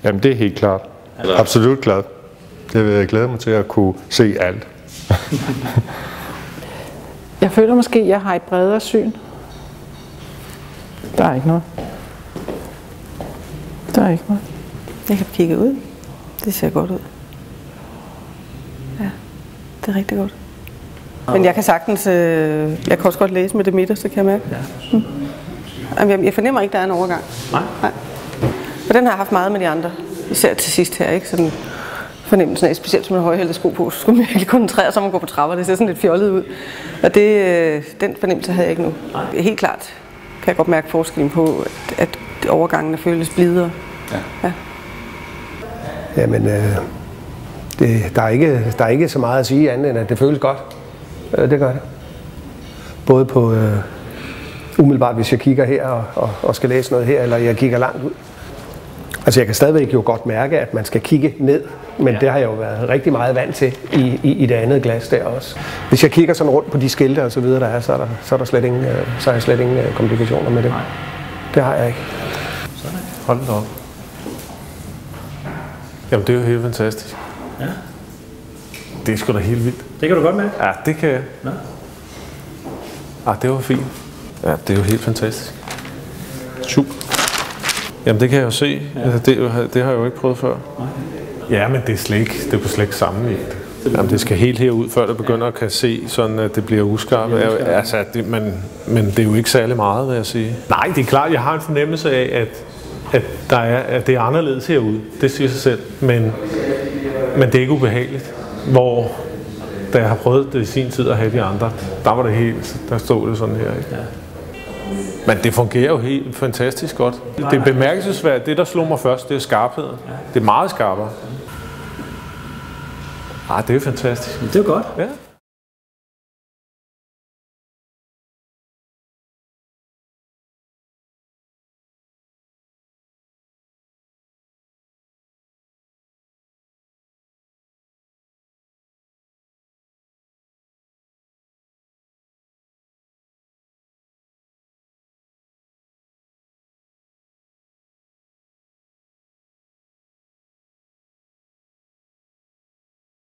Jamen det er helt klart. Absolut klart. Det vil jeg glæde mig til at kunne se alt. Jeg føler måske, at jeg har et bredere syn. Der er ikke noget. Der er ikke noget. Jeg kan kigge ud. Det ser godt ud. Ja, det er rigtig godt. Men jeg kan sagtens, jeg kan også godt læse med det midter, så kan jeg mærke. Jeg fornemmer ikke, der er en overgang. Nej. Og den har jeg haft meget med de andre, især til sidst her, ikke? Sådan fornemmelsen af, specielt som en højhældet sko på, så skulle man virkelig koncentrere sig om at gå på trapper. Det ser sådan lidt fjollet ud. Og den fornemmelse havde jeg ikke nu. Helt klart kan jeg godt mærke forskellen på, at overgangene føles blidere. Ja. Jamen, der er ikke så meget at sige andet end, at det føles godt. Det gør det. Både på umiddelbart, hvis jeg kigger her og skal læse noget her, eller jeg kigger langt ud. Altså jeg kan stadigvæk jo godt mærke, at man skal kigge ned, men det har jeg jo været rigtig meget vant til i det andet glas der også. Hvis jeg kigger sådan rundt på de skilte og så videre, der er, så er jeg slet ingen komplikationer med det. Det har jeg ikke. Hold da op. Jamen det er jo helt fantastisk. Ja. Det er sgu da helt vildt. Det kan du godt mærke? Ja, det kan jeg. Nå. Det var fint. Ja, det er jo helt fantastisk. Super. Jamen det kan jeg jo se. Ja. Altså, det har jeg jo ikke prøvet før. Nej. Ja, men det er slet ikke sammenlignet. Jamen, det skal helt herud, før det begynder at kan se, sådan at det bliver uskarpt. Altså, men det er jo ikke særlig meget, vil jeg sige. Nej, det er klart, jeg har en fornemmelse af, at det er anderledes herude. Det siger sig selv. Men det er ikke ubehageligt. Hvor, da jeg har prøvet det i sin tid at have de andre, der var det helt, der stod det sådan her. Ikke? Ja. Men det fungerer jo helt fantastisk godt. Det er bemærkelsesværdigt. Det, der slog mig først, det er skarpheden. Det er meget skarpere. Det er fantastisk. Det er godt. Ja.